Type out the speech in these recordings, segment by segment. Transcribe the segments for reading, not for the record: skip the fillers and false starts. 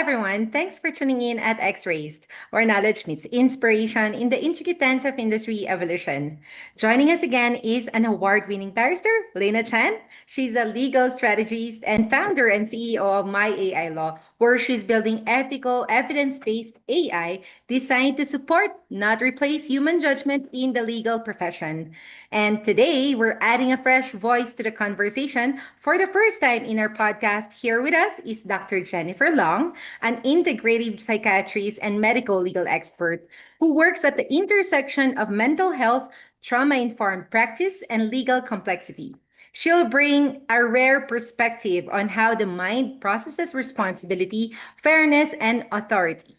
everyone. Thanks for tuning in at X-Rays, where knowledge meets inspiration in the intricate dance of industry evolution. Joining us again is an award-winning barrister, Laina Chan. She's a legal strategist and founder and CEO of MiAI Law, where she's building ethical, evidence-based AI designed to support, not replace, human judgment in the legal profession. And today, we're adding a fresh voice to the conversation. For the first time in our podcast, here with us is Dr. Jennifer Long, an integrative psychiatrist and medical legal expert who works at the intersection of mental health, trauma informed practice, and legal complexity. She'll bring a rare perspective on how the mind processes responsibility, fairness, and authority.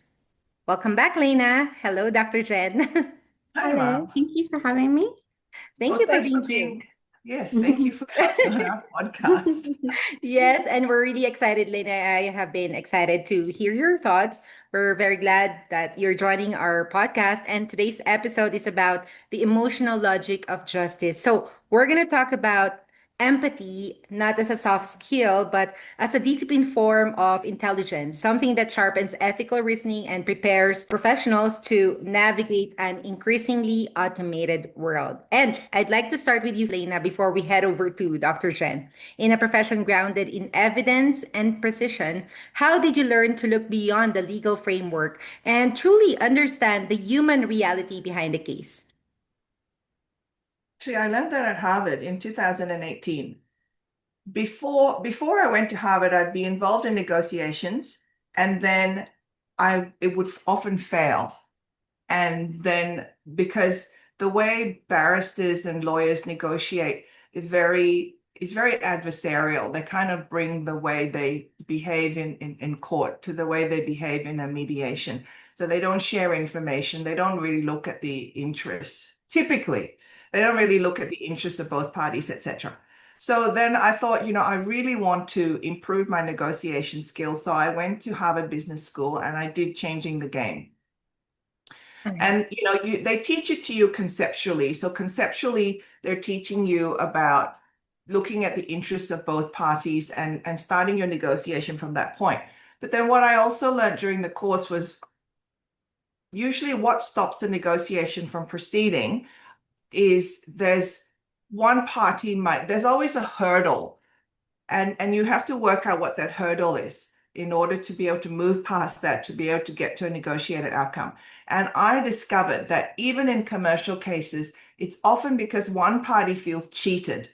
Welcome back, Lena. Hello, Dr. Jen. Hi, Hello, Mom. thank you for having me. Thank Well, you for thanks for being here. being, yes, thank you for coming on our podcast. Yes, and we're really excited, Lena. I have been excited to hear your thoughts. We're very glad that you're joining our podcast. And today's episode is about the emotional logic of justice. So, we're going to talk about empathy, not as a soft skill, but as a disciplined form of intelligence, something that sharpens ethical reasoning and prepares professionals to navigate an increasingly automated world. And I'd like to start with you, Lena, before we head over to Dr. Jen. In a profession grounded in evidence and precision, how did you learn to look beyond the legal framework and truly understand the human reality behind the case? Actually, I learned that at Harvard in 2018. Before I went to Harvard, I'd be involved in negotiations, and then it would often fail. And then because the way barristers and lawyers negotiate is very adversarial. They kind of bring the way they behave in court to the way they behave in a mediation. So they don't share information. They don't really look at the interests. Typically, they don't really look at the interests of both parties, etc. So then I thought, I really want to improve my negotiation skills. So I went to Harvard Business School and I did Changing the Game. And they teach it to you conceptually. So conceptually, they're teaching you about looking at the interests of both parties and starting your negotiation from that point. But then what I also learned during the course was usually what stops the negotiation from proceeding is there's always a hurdle, and you have to work out what that hurdle is in order to be able to move past that, to be able to get to a negotiated outcome. And I discovered that even in commercial cases, it's often because one party feels cheated.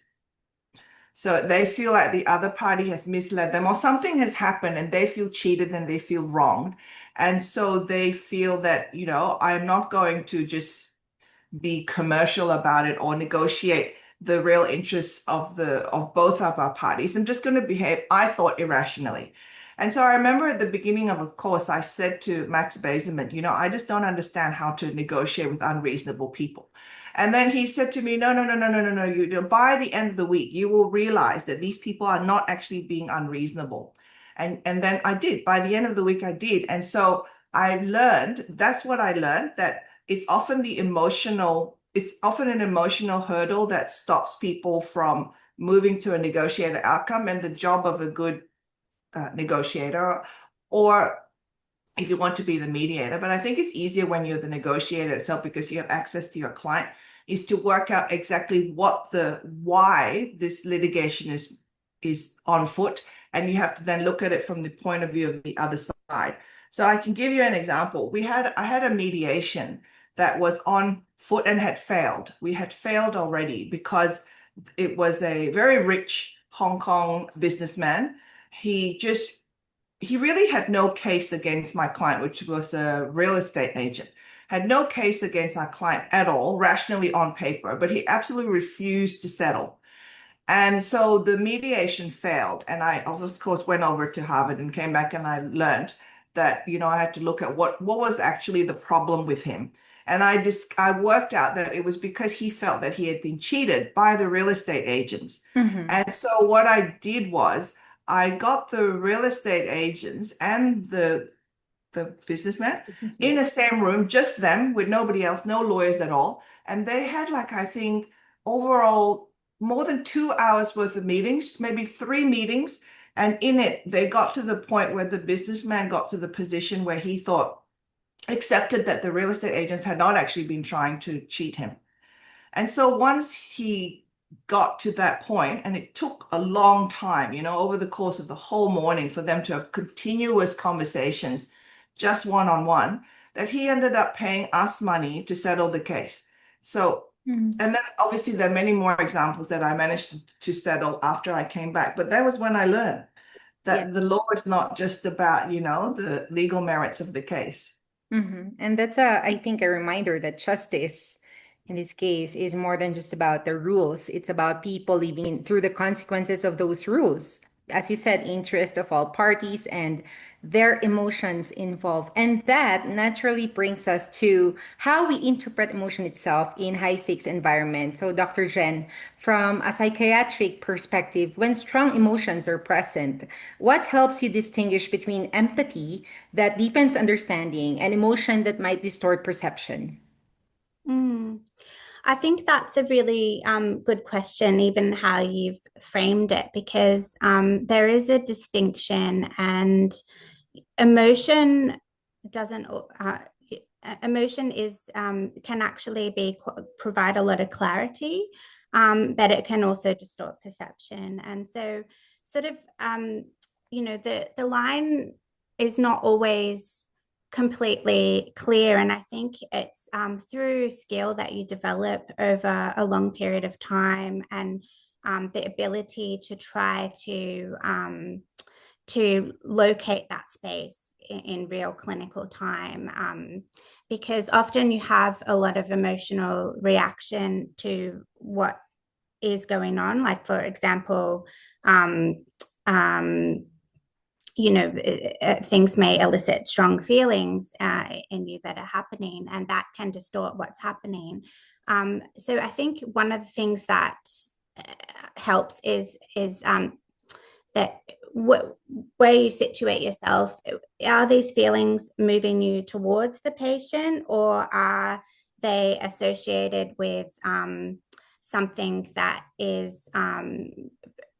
So they feel like the other party has misled them or something has happened and they feel cheated and they feel wronged. And so they feel that, I'm not going to just be commercial about it or negotiate the real interests of both of our parties. I'm just going to behave, I thought, irrationally. And so I remember at the beginning of a course, I said to Max Bazerman, I just don't understand how to negotiate with unreasonable people. And then he said to me, no, no, no, no, no, no, no. By the end of the week, you will realize that these people are not actually being unreasonable. And then I did. By the end of the week, I did. And so that's what I learned, that it's often an emotional hurdle that stops people from moving to a negotiated outcome. And the job of a good negotiator, or if you want to be the mediator, but I think it's easier when you're the negotiator itself because you have access to your client, is to work out exactly why this litigation is on foot, and you have to then look at it from the point of view of the other side. So I can give you an example. I had a mediation that was on foot and had failed. We had failed already because it was a very rich Hong Kong businessman. He really had no case against my client, which was a real estate agent, had no case against our client at all, rationally on paper, but he absolutely refused to settle. And so the mediation failed. And I, of course, went over to Harvard and came back and I learned that, I had to look at what was actually the problem with him. And I worked out that it was because he felt that he had been cheated by the real estate agents. Mm-hmm. And so what I did was I got the real estate agents and the businessman in the same room, just them, with nobody else, no lawyers at all. And they had I think overall more than 2 hours worth of meetings, maybe 3 meetings. And in it, they got to the point where the businessman got to the position where he thought, accepted that the real estate agents had not actually been trying to cheat him. And so once he got to that point, and it took a long time, over the course of the whole morning for them to have continuous conversations, just one-on-one, that he ended up paying us money to settle the case. So, and then obviously there are many more examples that I managed to settle after I came back. But that was when I learned that the law is not just about, the legal merits of the case. And that's I think, a reminder that justice in this case is more than just about the rules. It's about people living through the consequences of those rules. As you said, interest of all parties and their emotions involved. And that naturally brings us to how we interpret emotion itself in high stakes environment. So Dr. Jen, from a psychiatric perspective, when strong emotions are present, what helps you distinguish between empathy that deepens understanding and emotion that might distort perception? I think that's a really good question, even how you've framed it, because there is a distinction, and emotion doesn't. Emotion is can actually provide a lot of clarity, but it can also distort perception. And so, sort of, the line is not always completely clear. And I think it's through skill that you develop over a long period of time, and the ability to try to locate that space in real clinical time. Because often you have a lot of emotional reaction to what is going on. Like, for example, things may elicit strong feelings in you that are happening, and that can distort what's happening. So I think one of the things that helps is that where you situate yourself. Are these feelings moving you towards the patient, or are they associated with something that is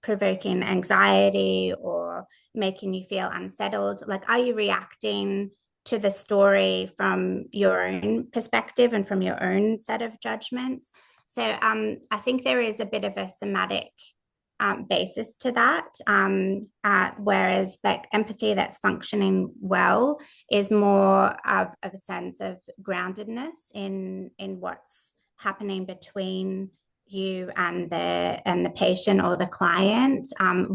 provoking anxiety or making you feel unsettled? Like, are you reacting to the story from your own perspective and from your own set of judgments? So I think there is a bit of a somatic basis to that, whereas like empathy that's functioning well is more of a sense of groundedness in what's happening between you and the patient or the client,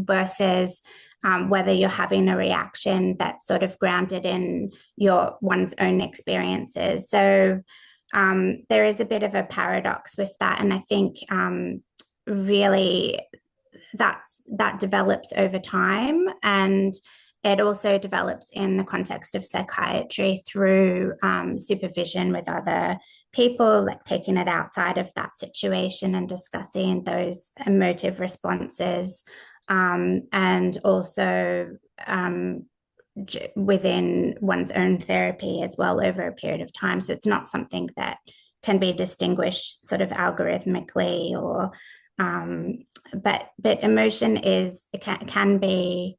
versus whether you're having a reaction that's sort of grounded in one's own experiences. So there is a bit of a paradox with that, and I think really that develops over time, and it also develops in the context of psychiatry through supervision with other people, like taking it outside of that situation and discussing those emotive responses, and also within one's own therapy as well over a period of time. So it's not something that can be distinguished sort of algorithmically, or but emotion can be,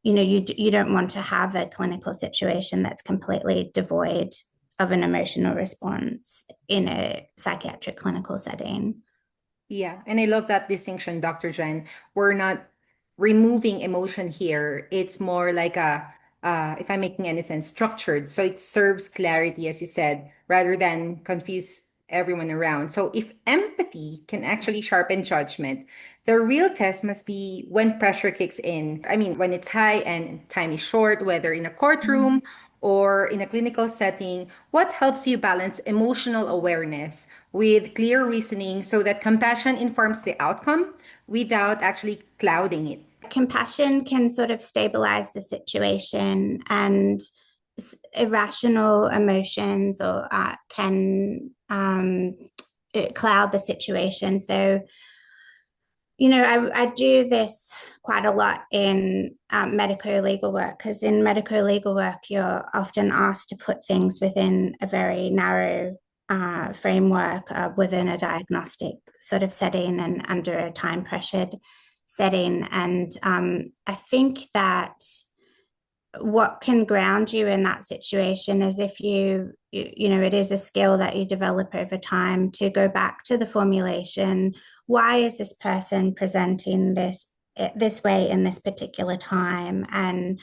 you don't want to have a clinical situation that's completely devoid of an emotional response in a psychiatric clinical setting. Yeah, and I love that distinction, Dr. Jen. We're not removing emotion here. It's more like if I'm making any sense, structured. So it serves clarity, as you said, rather than confuse everyone around. So if empathy can actually sharpen judgment, the real test must be when pressure kicks in. I mean, when it's high and time is short, whether in a courtroom or in a clinical setting, what helps you balance emotional awareness with clear reasoning so that compassion informs the outcome without actually clouding it? Compassion can sort of stabilize the situation, and irrational emotions or can cloud the situation. So, I do this quite a lot in medico-legal work, because in medico-legal work, you're often asked to put things within a very narrow framework within a diagnostic sort of setting and under a time-pressured setting. And I think that what can ground you in that situation is if it is a skill that you develop over time to go back to the formulation. Why is this person presenting this way in this particular time? And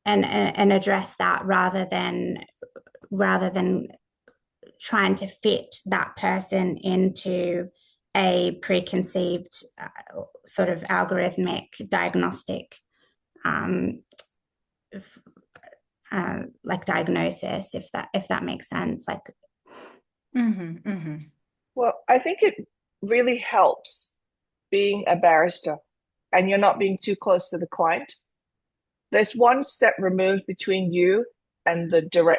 address that rather than trying to fit that person into a preconceived sort of algorithmic diagnostic like diagnosis, if that makes sense. Like, Well, I think it really helps being a barrister and you're not being too close to the client. There's one step removed between you and the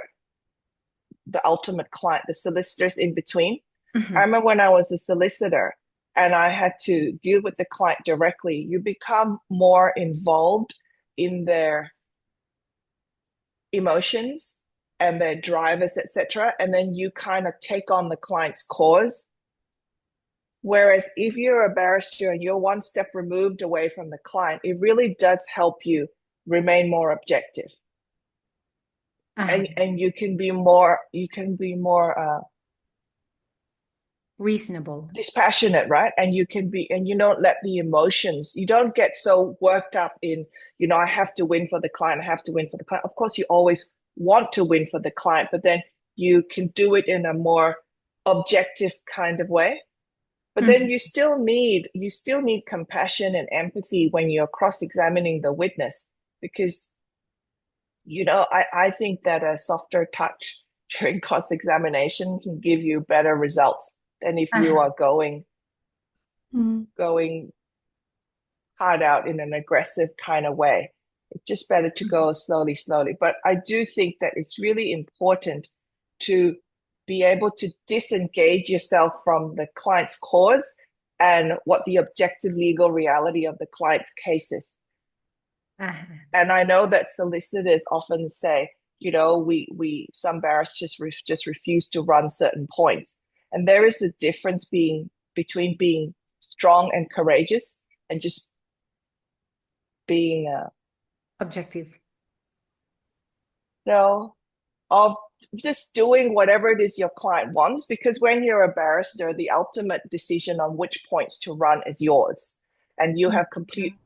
ultimate client, the solicitors in between. I remember when I was a solicitor and I had to deal with the client directly, you become more involved in their emotions and their drivers, etc. And then you kind of take on the client's cause. Whereas if you're a barrister and you're one step removed away from the client, it really does help you remain more objective. And you can be more reasonable, dispassionate, right? And you don't let the emotions, you don't get so worked up in, I have to win for the client, I have to win for the client. Of course, you always want to win for the client, but then you can do it in a more objective kind of way. But then you still need compassion and empathy when you're cross-examining the witness, because I think that a softer touch during cross-examination can give you better results than if you are going hard out in an aggressive kind of way. It's just better to go slowly. But I do think that it's really important to be able to disengage yourself from the client's cause and what the objective legal reality of the client's case is. And I know that solicitors often say, some barristers just refuse to run certain points. And there is a difference between being strong and courageous and just being objective. Of just doing whatever it is your client wants, because when you're a barrister, the ultimate decision on which points to run is yours, and you have complete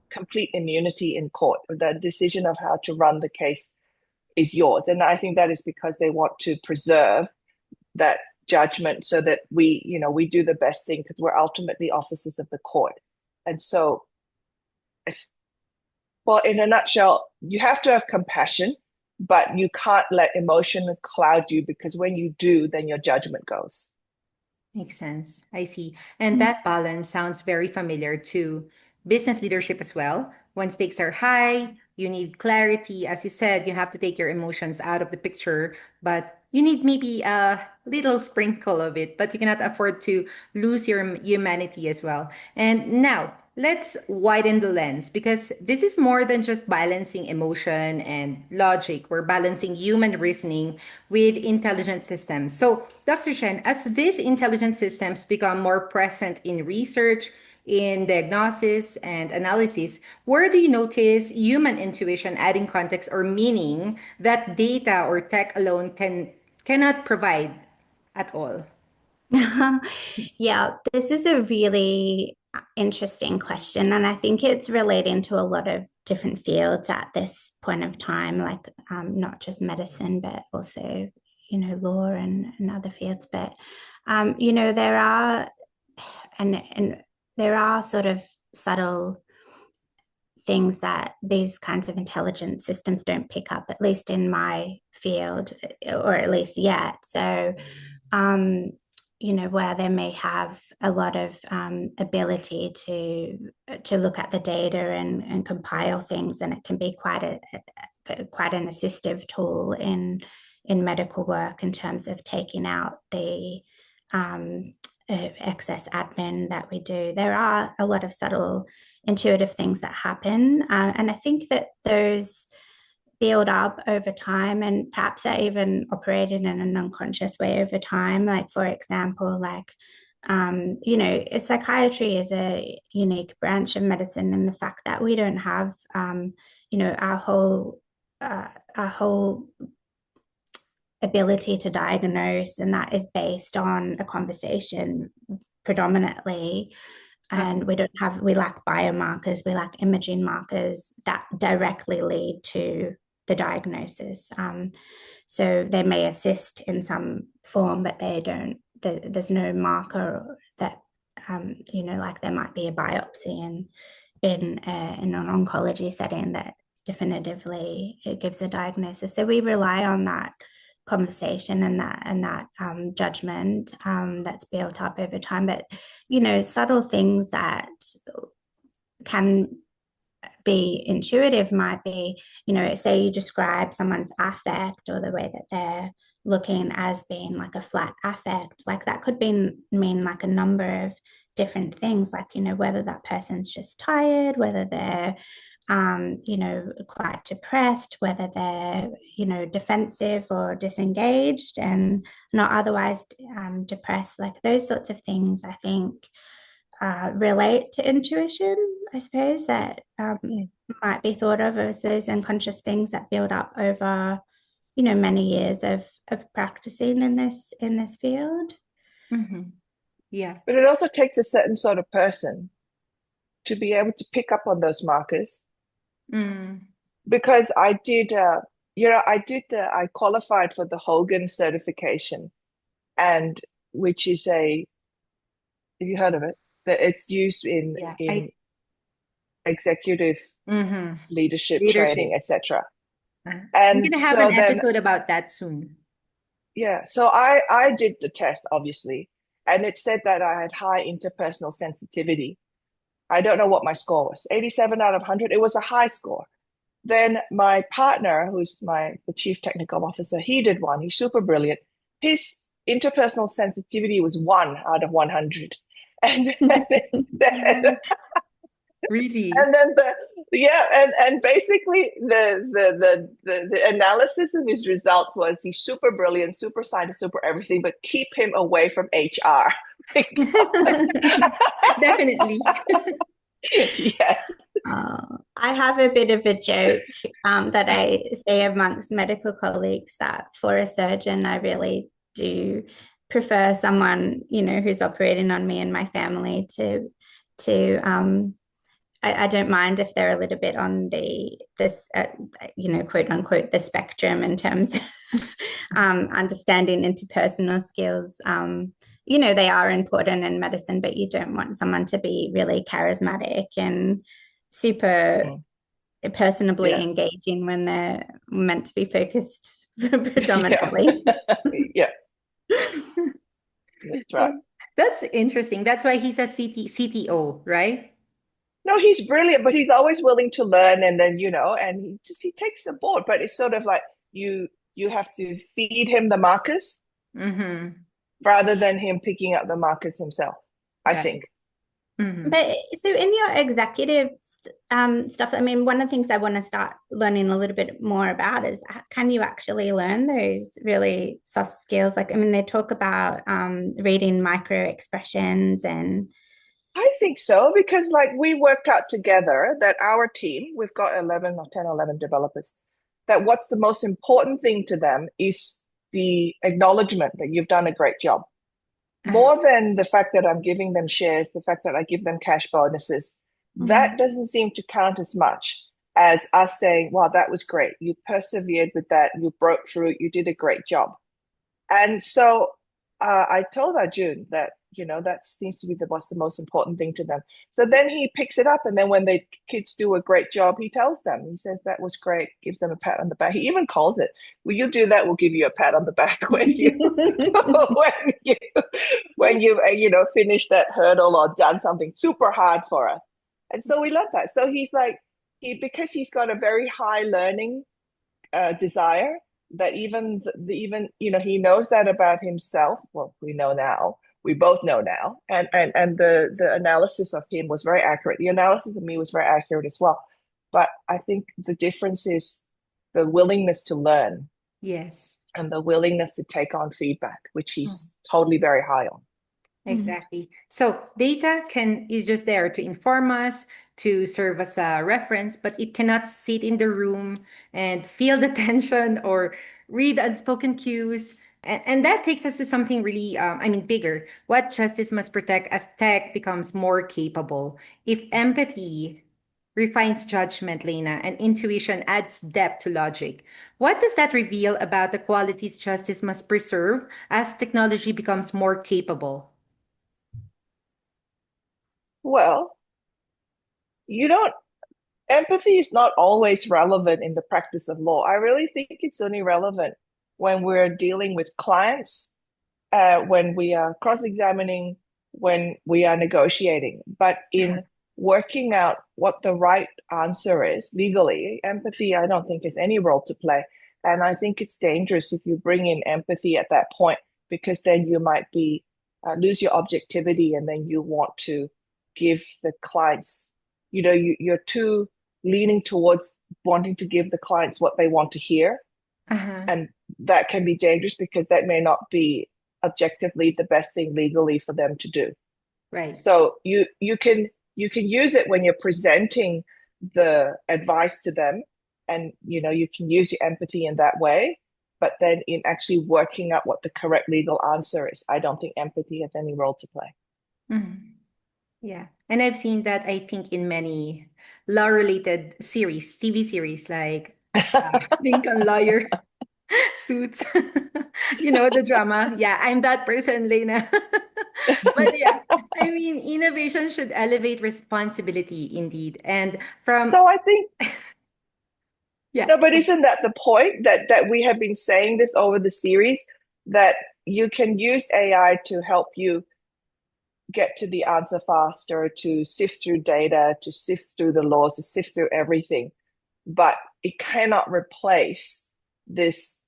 immunity in court. The decision of how to run the case is yours. And I think that is because they want to preserve that judgment so that we do the best thing, because we're ultimately officers of the court. And so, in a nutshell, you have to have compassion, but you can't let emotion cloud you, because when you do, then your judgment goes. Makes sense. I see. And that balance sounds very familiar to business leadership as well. When stakes are high, you need clarity. As you said, you have to take your emotions out of the picture, but you need maybe a little sprinkle of it, but you cannot afford to lose your humanity as well. And now, let's widen the lens, because this is more than just balancing emotion and logic. We're balancing human reasoning with intelligent systems. So, Dr. Chen, as these intelligent systems become more present in research, in diagnosis and analysis, where do you notice human intuition adding context or meaning that data or tech alone cannot provide at all? Yeah, this is a really interesting question, and I think it's relating to a lot of different fields at this point of time, like not just medicine, but also law and other fields. But there are sort of subtle things that these kinds of intelligent systems don't pick up, at least in my field, or at least yet. So where they may have a lot of ability to look at the data and compile things, and it can be quite an assistive tool in medical work in terms of taking out the excess admin that we do. There are a lot of subtle intuitive things that happen, and I think that those build up over time, and perhaps are even operated in an unconscious way over time. Like, for example, Psychiatry is a unique branch of medicine in the fact that we don't have, our whole ability to diagnose, and that is based on a conversation predominantly. And we lack biomarkers, we lack imaging markers that directly lead to the diagnosis. So they may assist in some form, but they don't, there's no marker that, like there might be a biopsy in an oncology setting that definitively it gives a diagnosis. So we rely on that conversation and that judgment that's built up over time. But subtle things that can be intuitive might be, say you describe someone's affect or the way that they're looking as being like a flat affect, like that could mean like a number of different things, like whether that person's just tired, whether they're quite depressed, whether they're, defensive or disengaged and not otherwise depressed. Like those sorts of things, I think, relate to intuition, I suppose, that might be thought of as those unconscious things that build up over, many years of practicing in this field. Mm-hmm. Yeah. But it also takes a certain sort of person to be able to pick up on those markers. Because I qualified for the Hogan certification, and which is have you heard of it? That it's used in executive leadership training, etc. And we're gonna have an episode about that soon. Yeah, so I did the test, obviously, and it said that I had high interpersonal sensitivity. I don't know what my score was, 87 out of 100. It was a high score. Then my partner, who's the chief technical officer, he did one. He's super brilliant. His interpersonal sensitivity was 1 out of 100. And then, really? And then and basically the analysis of his results was he's super brilliant, super scientist, super everything, but keep him away from HR. Definitely. Yeah. I have a bit of a joke that I say amongst medical colleagues that for a surgeon, I really do prefer someone, who's operating on me and my family to I don't mind if they're a little bit on this quote unquote, the spectrum in terms of understanding interpersonal skills. They are important in medicine, but you don't want someone to be really charismatic and super personably engaging when they're meant to be focused predominantly. Yeah. That's right. That's interesting. That's why he's a CTO, right? No, he's brilliant, but he's always willing to learn, and then and he takes the board. But it's sort of like you have to feed him the markers rather than him picking up the markers himself, I think. But so in your executive stuff, I mean, one of the things I want to start learning a little bit more about is, can you actually learn those really soft skills? Like, I mean, they talk about reading micro expressions, and I think so, because like we worked out together that our team, we've got 11 developers, that what's the most important thing to them is the acknowledgement that you've done a great job. More than the fact that I'm giving them shares, the fact that I give them cash bonuses, that doesn't seem to count as much as us saying, wow, that was great. You persevered with that. You broke through it. You did a great job. And so I told Arjun that, that seems to be what's the most important thing to them. So then he picks it up. And then when the kids do a great job, he tells them, he says, that was great, gives them a pat on the back. He even calls it, will you do that? We'll give you a pat on the back when you, when you finish that hurdle or done something super hard for us. And so we love that. So he's like, because he's got a very high learning desire, that even he knows that about himself. Well, we both know now, and the analysis of him was very accurate. The analysis of me was very accurate as well. But I think the difference is the willingness to learn, yes, and the willingness to take on feedback, which he's totally very high on. Exactly. So data is just there to inform us, to serve as a reference, but it cannot sit in the room and feel the tension or read unspoken cues. And that takes us to something really, bigger. What justice must protect as tech becomes more capable. If empathy refines judgment, Lena, and intuition adds depth to logic, what does that reveal about the qualities justice must preserve as technology becomes more capable? Well, you don't, empathy is not always relevant in the practice of law. I really think it's only relevant when we're dealing with clients, when we are cross-examining, when we are negotiating. But in working out what the right answer is legally, empathy, I don't think has any role to play. And I think it's dangerous if you bring in empathy at that point, because then you might be lose your objectivity, and then you want to give the clients, you're too leaning towards wanting to give the clients what they want to hear. Uh-huh. And that can be dangerous because that may not be objectively the best thing legally for them to do. Right. So you can use it when you're presenting the advice to them, and you can use your empathy in that way. But then in actually working out what the correct legal answer is, I don't think empathy has any role to play. Mhm. Yeah. And I've seen that, I think, in many law-related series, TV series like Lincoln Lawyer, Suits, the drama. Yeah, I'm that person, Lena. But yeah, innovation should elevate responsibility indeed. And from, So I think yeah. no, but isn't that the point that we have been saying this over the series, that you can use AI to help you get to the answer faster, to sift through data, to sift through the laws, to sift through everything, but it cannot replace this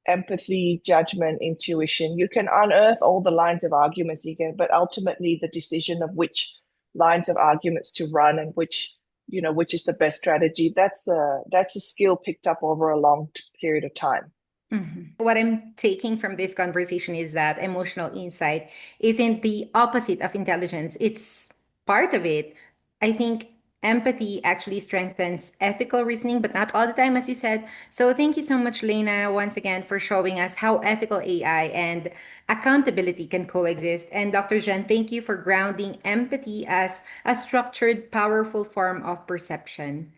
empathy, judgment, intuition. You can unearth all the lines of arguments you can, but ultimately the decision of which lines of arguments to run and which is the best strategy, that's a skill picked up over a long period of time. Mm-hmm. What I'm taking from this conversation is that emotional insight isn't the opposite of intelligence, it's part of it. I think empathy actually strengthens ethical reasoning, but not all the time, as you said. So thank you so much, Lena, once again, for showing us how ethical AI and accountability can coexist. And Dr. Jen, thank you for grounding empathy as a structured, powerful form of perception.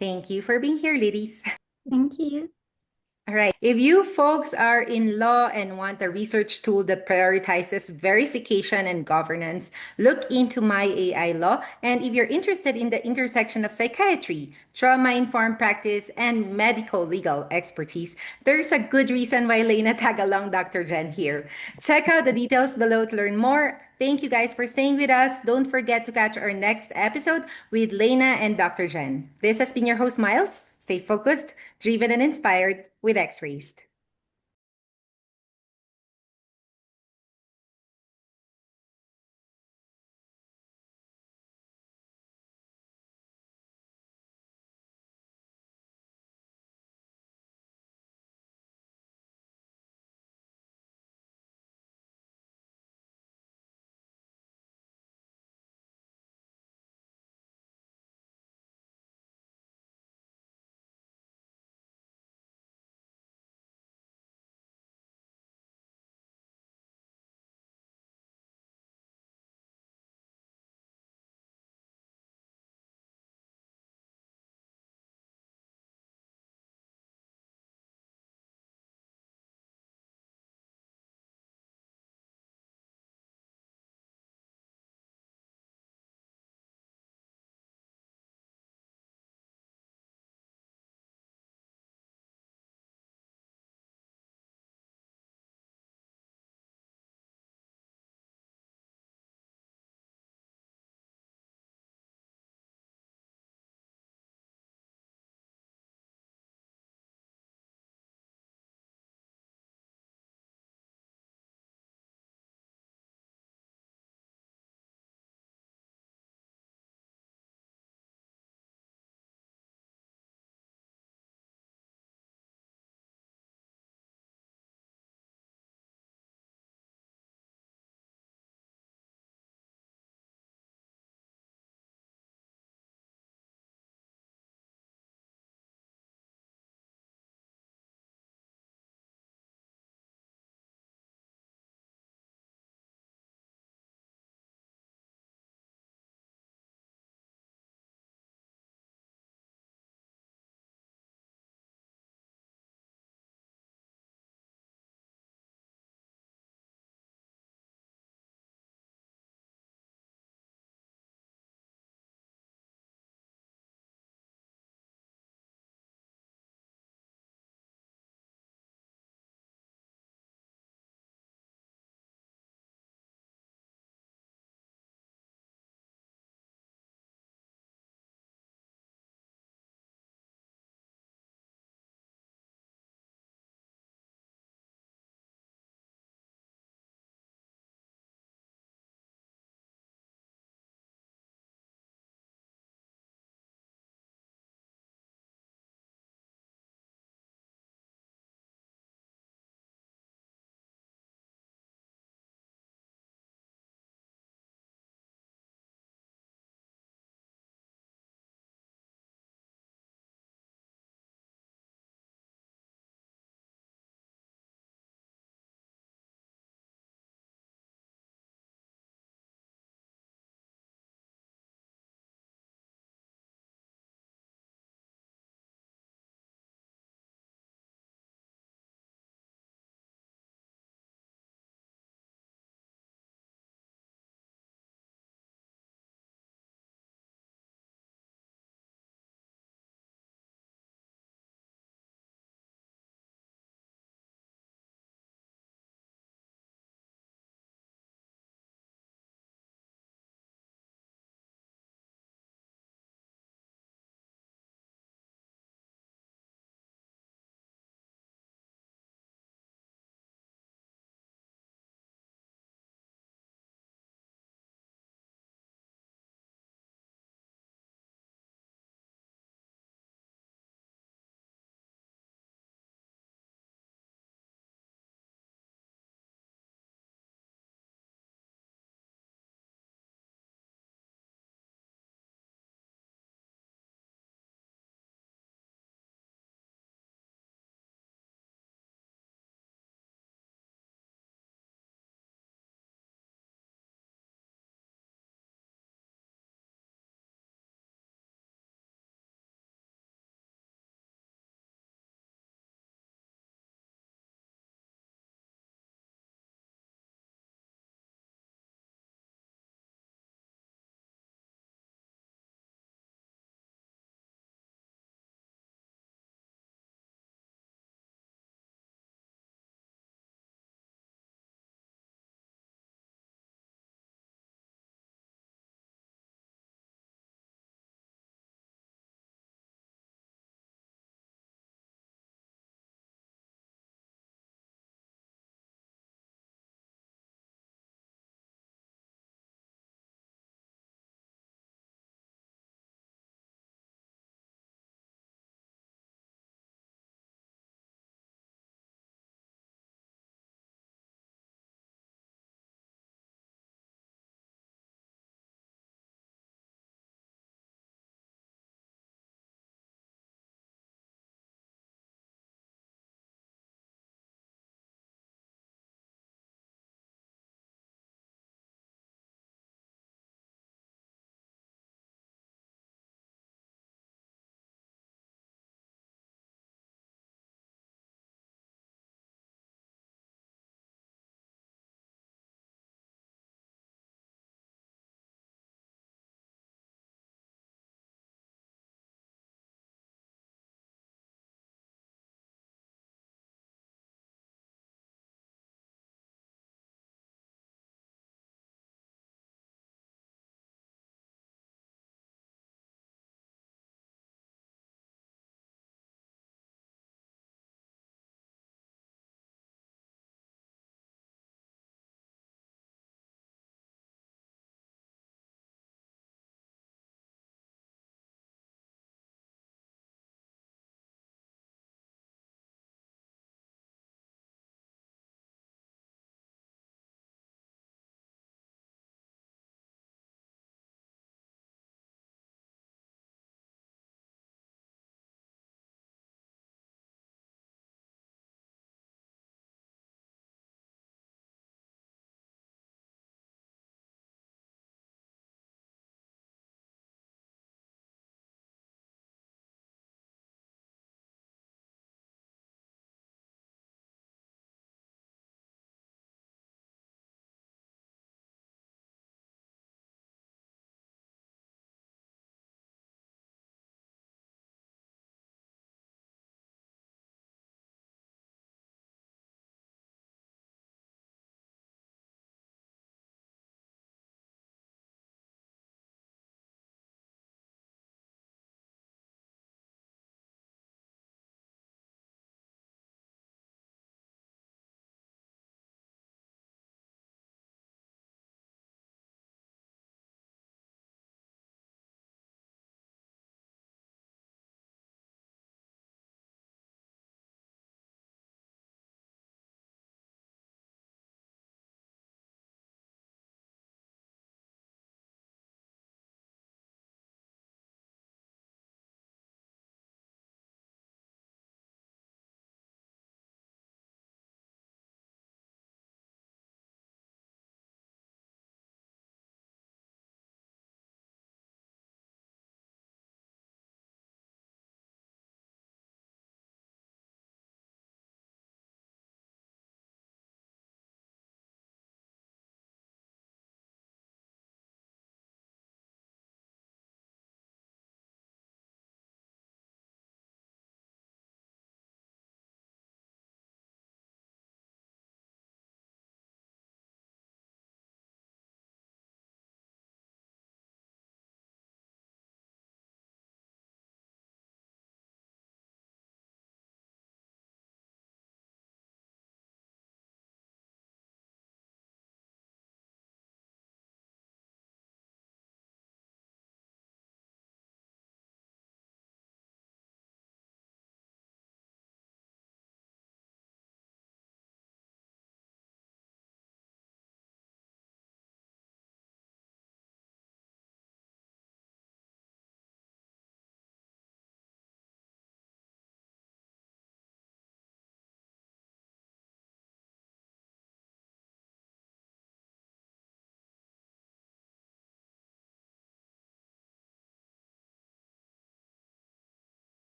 Thank you for being here, ladies. Thank you. All right. If you folks are in law and want a research tool that prioritizes verification and governance, look into MiAI Law. And if you're interested in the intersection of psychiatry, trauma-informed practice, and medical legal expertise, there's a good reason why Lena tag along Dr. Jen here. Check out the details below to learn more. Thank you guys for staying with us. Don't forget to catch our next episode with Lena and Dr. Jen. This has been your host, Miles. Stay focused, driven, and inspired with X-Rays.